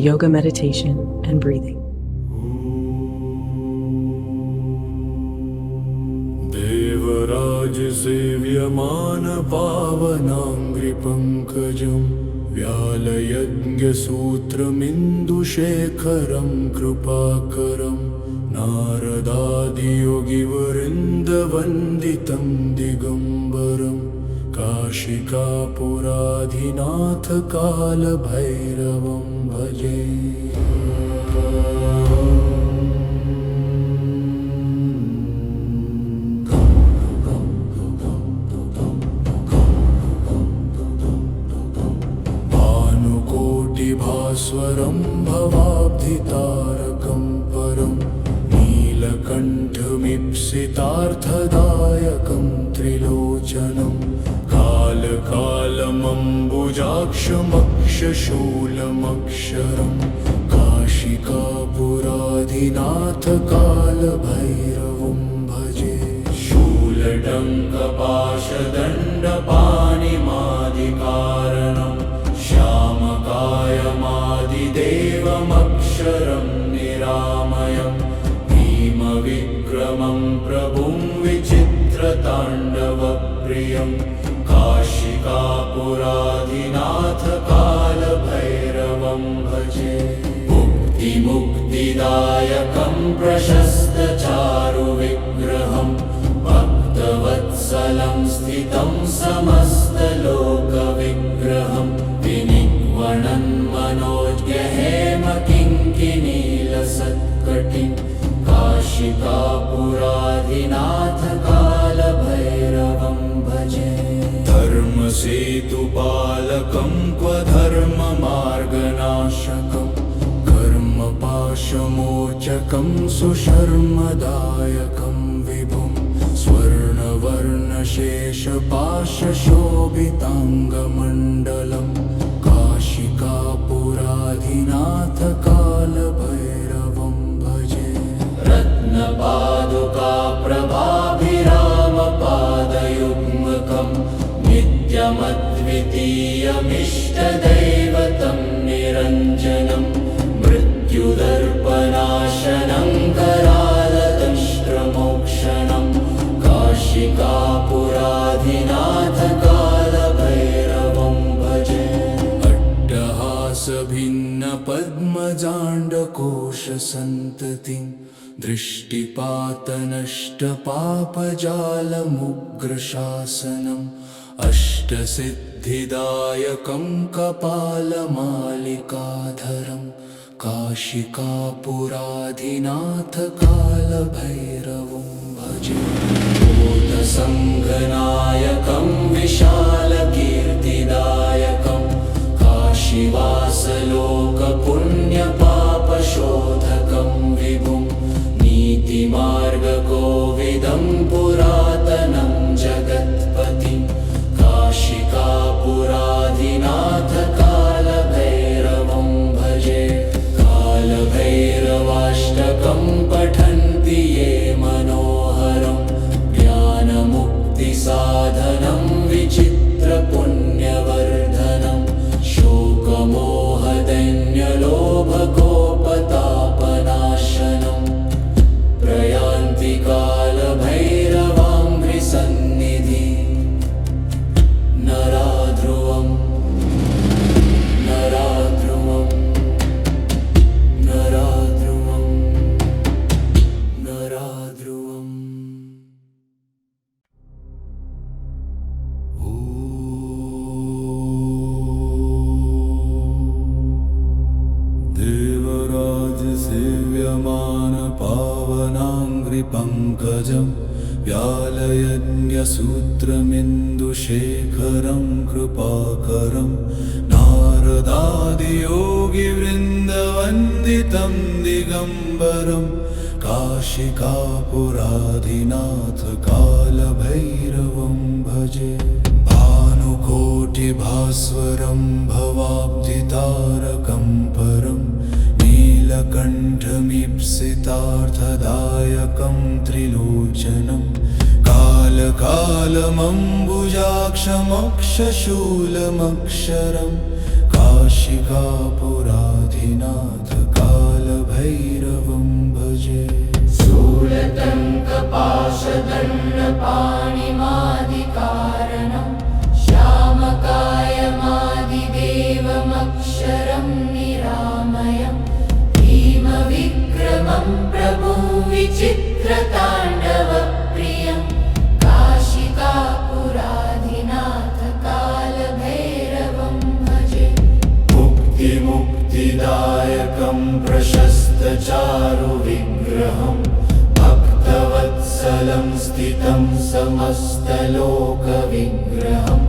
yoga meditation, and breathing. Devraj सेव्यमान पावनाङ्घ्रिपङ्कजं व्यालयज्ञसूत्रमिन्दुशेखरं कृपाकरं नारदादियोगिवृन्दवन्दितं दिगम्बरं काशिकापुराधिनाथ कालभैरवं भजे। भानुकोटिभास्वरं भवाब्धितारकं परं नीलकण्ठमीप्सितार्थदायकं त्रिलोचनं कालकालमम्बुजाक्षमक्षशूलमक्षरं काशिकापुराधिनाथ कालभैरवं भजे। शूलटङ्कपाशदण्डपाणिमादिकारणं श्यामकायमादिदेवमक्षरं निरामयं भीमविक्रमं प्रभुं विचित्रताण्डवप्रियं काशिकापुराधिनाथ कालभैरवं भजे। मुक्तिमुक्तिदायकं प्रशस्तचारुविग्रहं भक्तवत्सलं स्थितं समस्तलोकविग्रहं विनिग्वणन् मनोज्ञहेमकिङ्किनीलसत्कटिं काशिकापुराधिनाथ कालभैरवं भजे। धर्मसेतुपालकं क्वधर्ममार्गनाशकं कर्मपाशमोचकं सुशर्मदायकं विभुं स्वर्णवर्णशेषपाशशोभिताङ्गमण्डलं काशिकापुराधिनाथ कालभैरवं भजे। रत्नपादुकाप्रभाभिरामपादयुग्मकं नित्यमद्वितीयमिष्टदैवतं निरञ्जनं मृत्युदर्पनाशनं करालदंष्ट्रमोक्षणं काशिकापुराधिनाथ कालभैरवं भजे। अट्टहासभिन्नपद्मजाण्डकोशसन्ततिं दृष्टिपातनष्टपापजालमुग्रशासनम् अष्टसिद्धिदायकं कपालमालिकाधरं काशिकापुराधिनाथ कालभैरवं भजे। भूतसङ्घनायकं विशालकीर्तिदायकं काशीवासलोकपुण्यपापशोधकं विभुं नीतिमार्गकोविदं पुरातनं जगत्पतिं काशिकापुराधिनाथ कालभैरवं भजे। कालभैरवाष्टकं पठन्ति ये मनोहरं ज्ञानमुक्तिसाधनं विचित्रपुण्यवर्धनं शोकमोहदैन्यलोभकोपतापनाशनं प्रयान्ति कालभैरवाङ्घ्रिसन्निधि नराध्रुवं नराध्रुवं नराध्रुवं नराध्रुवम्। देवराज सेव्यमान पावनाङ्घ्रिपङ्कजं व्यालयज्ञसूत्रमिन्दुशेखरं कृपाकरं नारदादियोगिवृन्दवन्दितं दिगम्बरं काशिकापुराधिनाथ कालभैरवं भजे। भानुकोटिभास्वरं भवाब्धितारकं परं नीलकण्ठमीप्सितार्थदायकं त्रिलोचनं कालकालमम्बुजाक्षमक्षशूलमक्षरं काशिकापुराधिनाथ कालभैरवं भजे शूलतङ्कपाशदण्डपाणिमादिकारणं श्यामकायमादिदेवमक्षरं निरामयं भीमविक्रमं प्रभुं विचित्रताण्डवप्रियं काशिकापुराधिनाथ कालभैरवं भजे मुक्तिदायकं प्रशस्तचारुविग्रहं भक्तवत्सलं स्थितं समस्तलोकविग्रहं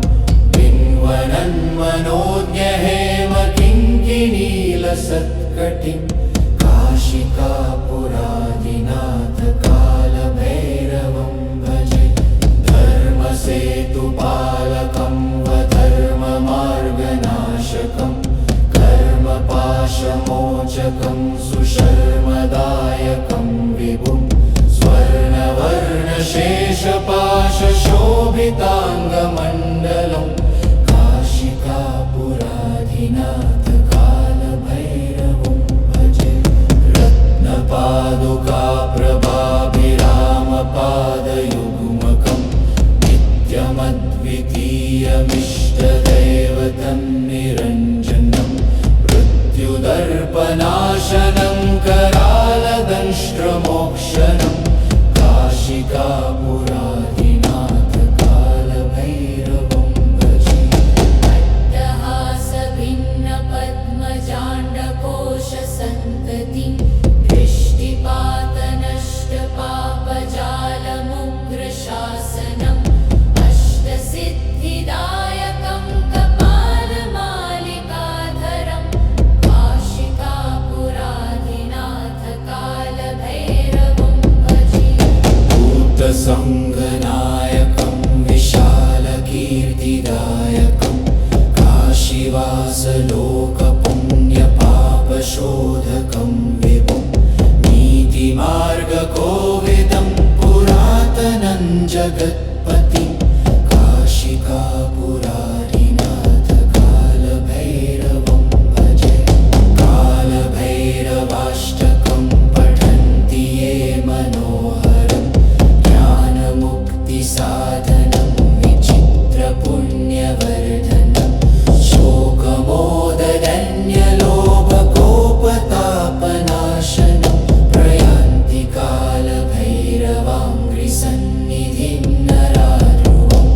विन्वनन्मनोज्ञहेमकिङ्किणीलसत्कटिं काशिकापुराधिनाथ कालभैरवं भजे धर्मसेतुपालकं वधर्ममार्गनाशकं कर्मपाशमोचकं सुशर्मदायकं विभुं स्वर्णवर्णशेषपाशशोभिताङ्गमण्डलं काशिकापुराधिनाथ कालभैरवं भजे रत्नपादुकाप्रभाभिरामपादयुग्मकं नित्यमद्वितीयमिष्टदैवतं निरञ्जनं मृत्युदर्पनाशनं करालदंष्ट्रमोक्षणं काशिकापुराधिनाथ कालभैरवं भजे अट्टहासभिन्नपद्मजाण्डकोशसन्ततिं दृष्टिपातनष्टपापजालमुग्रशासनम् अष्टसिद्धिदायकं कपालमालिकाधरं काशिकापुराधिनाथ कालभैरवं भजे भूतसङ्गनायकं विशालकीर्तिदायकं काशीवासलोकपुण्यपापशोधकं विभुं नीतिमार्गकोविदं पुरातनं जगत्पतिं काशिकापुराधिनाथ कालभैरवं भजे कालभैरवाष्टकं पठन्ति ये मनोहरं ज्ञानमुक्तिसाधनं विचित्रपुण्यवर्धनं शोकमोदधन्यलोभकोपतापनाशनं प्रयान्ति कालभैरवाङ्घ्रिसन्निधिं नराध्रुवम्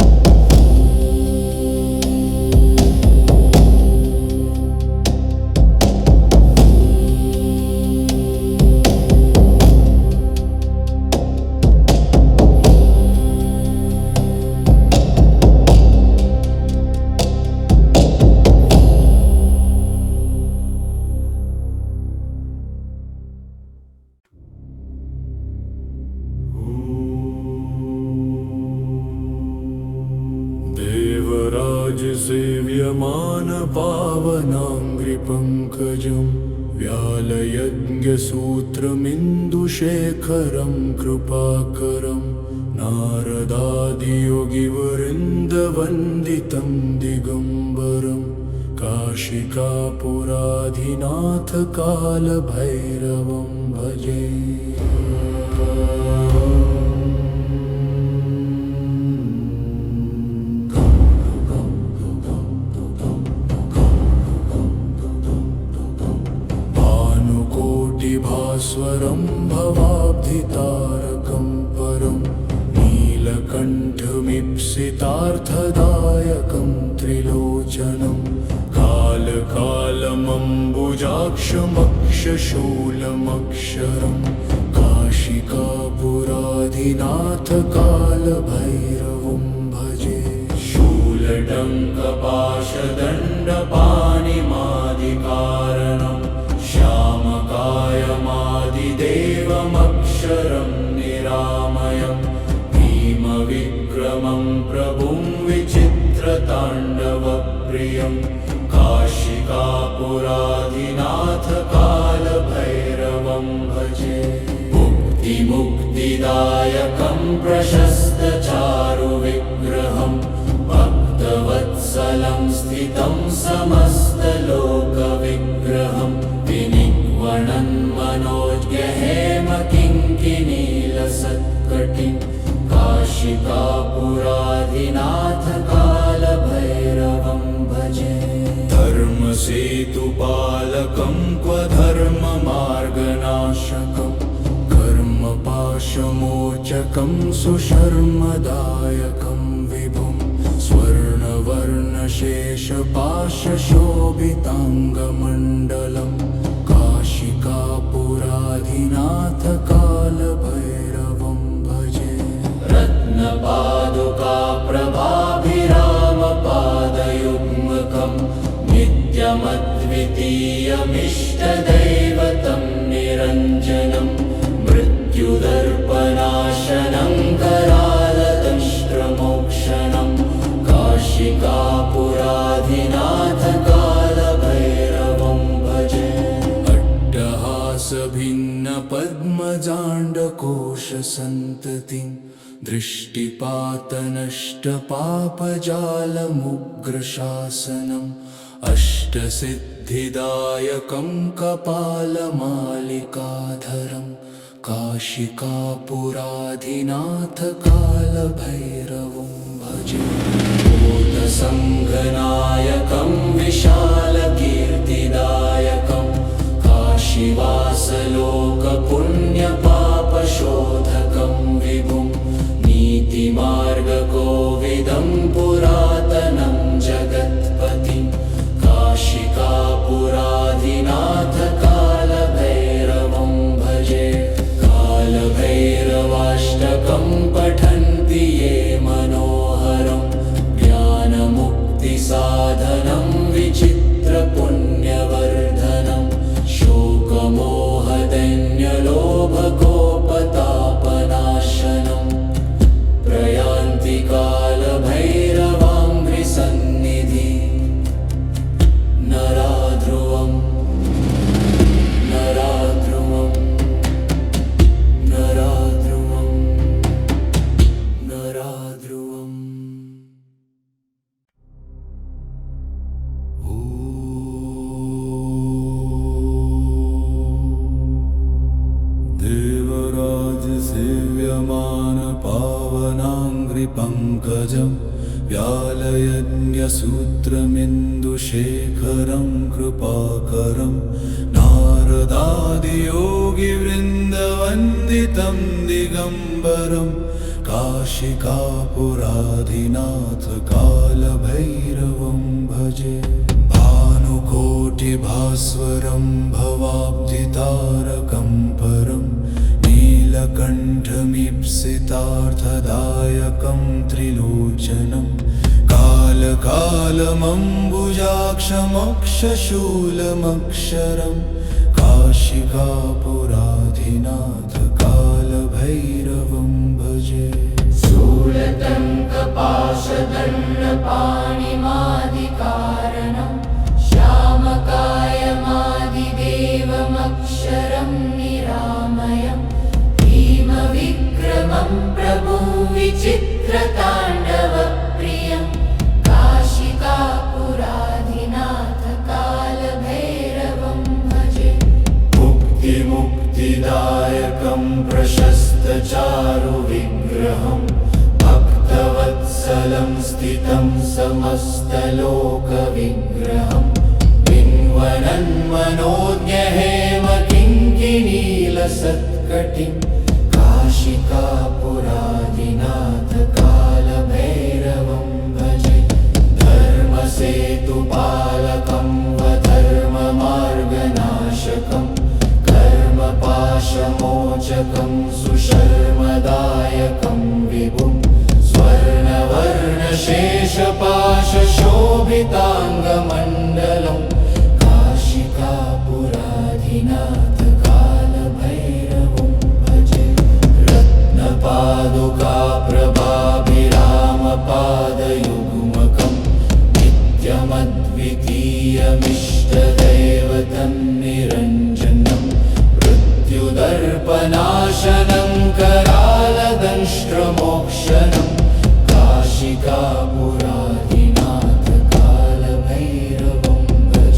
देवराजसेव्यमानपावनाङ्घ्रिपङ्कजं व्यालयज्ञसूत्रमिन्दुशेखरं कृपाकरं नारदादियोगिवृन्दवन्दितं दिगम्बरं काशिकापुराधिनाथ कालभैरवं भजे भानुकोटिभास्वरं भवाब्धितारकं परं नीलकण्ठमीप्सितार्थदायकं त्रिलोचनं कालकालमम्बुजाक्षमक्षशूलमक्षरं काशिकापुराधिनाथ कालभैरवं भजे शूलटङ्कपाशदण्डपाणिमादिकारणं श्यामकायमादिदेवमक्षरं निरामयं भीमविक्रमं प्रभुं विचित्रताण्डवप्रियं काशिकापुराधिनाथ कालभैरवं भजे मुक्तिदायकं प्रशस्तचारुविग्रहं भक्तवत्सलं स्थितं समस्त श्रीनिवासलोकविग्रहं विनिग्वणन् मनोज्ञहेम किङ्किणीलसत्कटिं काशिकापुराधिनाथ कालभैरवं भजे। धर्मसेतुपालकं क्व धर्ममार्गनाशकं कर्मपाशमोचकं सुशर्मदायकं विभुं स्वर्णवर्णशेषपाशशोभिताङ्गमण्डलं काशिकापुराधिनाथ कालभैरवं भजे। रत्नपादुकाप्रभाभिरामपादयुग्मकं नित्यमद्वितीयमिष्टदैवतं निरञ्जनं मृत्युदर्पनाशनं करालदंष्ट्रमोक्षणं काशिकापुराधिनाथ कालभैरवं भजे। अट्टहासभिन्नपद्मजाण्डकोशसन्ततिं दृष्टिपातनष्टपापजालमुग्रशासनम् अष्टसिद्धिदायकं कपालमालिकाधरं काशिकापुराधिनाथ कालभैरवं भजे। भूतसङ्घनायकं विशालकीर्तिदायकं काशीवासलोकपुण्यपापशोधकं विभुं नीतिमार्गकोविदं पुरातनं जगत्पतिं काशिकापुराधिनाथ कालभैरवं भजे। कालभैरवाष्टकं पठन्ति ये मनोहरं ज्ञानमुक्तिसाधनं विचित्रपुण्यवर्धनं शोकमोहदैन्यलोभकोपतापनाशनं प्रयान्ति कालभैरवाङ्घ्रिसन्निधि नराध्रुवं नराध्रुवं नराध्रुवं नराध्रुवम्। देवराजसेव्यमानपावनाङ्घ्रिपङ्कजं व्यालयन्यसूत्रमिन्दुशेखरं कृपाकरं नारदादियोगिवृन्दवन्दितं दिगम्बरं काशिकापुराधिनाथ कालभैरवं भजे। भानुकोटिभास्वरं भवाब्धितारकं परं नीलकण्ठमीप्सितार्थदायकं त्रिलोचनं कालकालमम्बुजाक्षमक्षशूलमक्षरं काशिकापुराधिनाथ कालभैरवं भजे। शूलटङ्कपाशदण्डपाणिमादिकारणं श्यामकायमादिदेवमक्षरं निरामयं भीमविक्रमं प्रभुं विचित्रताण्डवप्रियं काशिकापुराधिनाथ कालभैरवं भजे। मुक्तिमुक्तिदायकं प्रशस्तचारुविग्रहं भक्तवत्सलं स्थितं समस्तलोकविग्रहं विन्वनन् मनोज्ञहेम किङ्किणीलसत्कटिं काशिकापुराधिनाथ कालभैरवं भजे। धर्मसेतुपालकं वधर्ममार्गनाशकं कर्मपाशमोचकं सुशर्मदायकं विभुं स्वर्णवर्णशेषपाशशोभिताङ्गमण्डलं काशिकापुराधिनाथ कालभैरवं भजे। रत्नपादुकाप्रभाभिरामपादयुग्मकं नित्यमद्वितीयमिष्टदैवतं निरञ्जनं मृत्युदर्पनाशनं करालदंष्ट्रमोक्षणं काशिकापुराधिनाथ कालभैरवं भजे।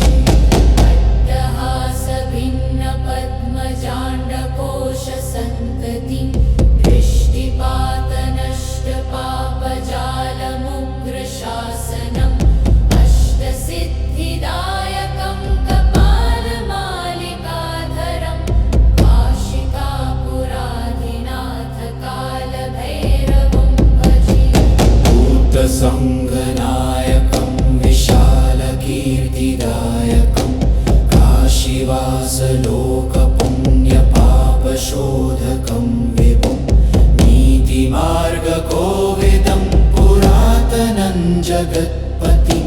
श्रीनिवासलोकपुण्यपापशोधकं विभुं नीतिमार्गकोविदं पुरातनं जगत्पतिं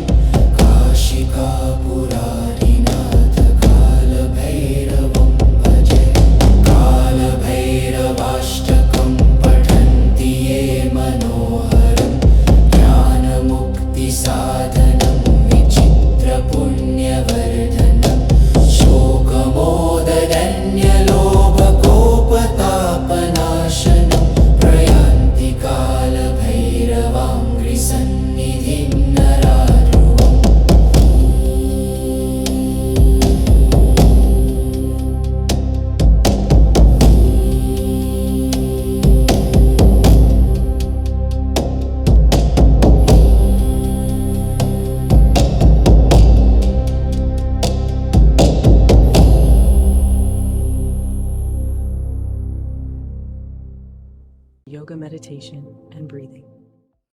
काशिकापुरारिनाथ कालभैरवं भजे कालभैरवाष्टकं पठन्ति ये मनोहरं ज्ञानमुक्तिसाधनं विचित्रपुण्यवर्धनं शोकमोदरण्यलोभकोपतापनाशनं प्रयान्ति कालभैरवाङ्घ्रिसन्निधिं नराध्रुवम् Yoga meditation and breathing.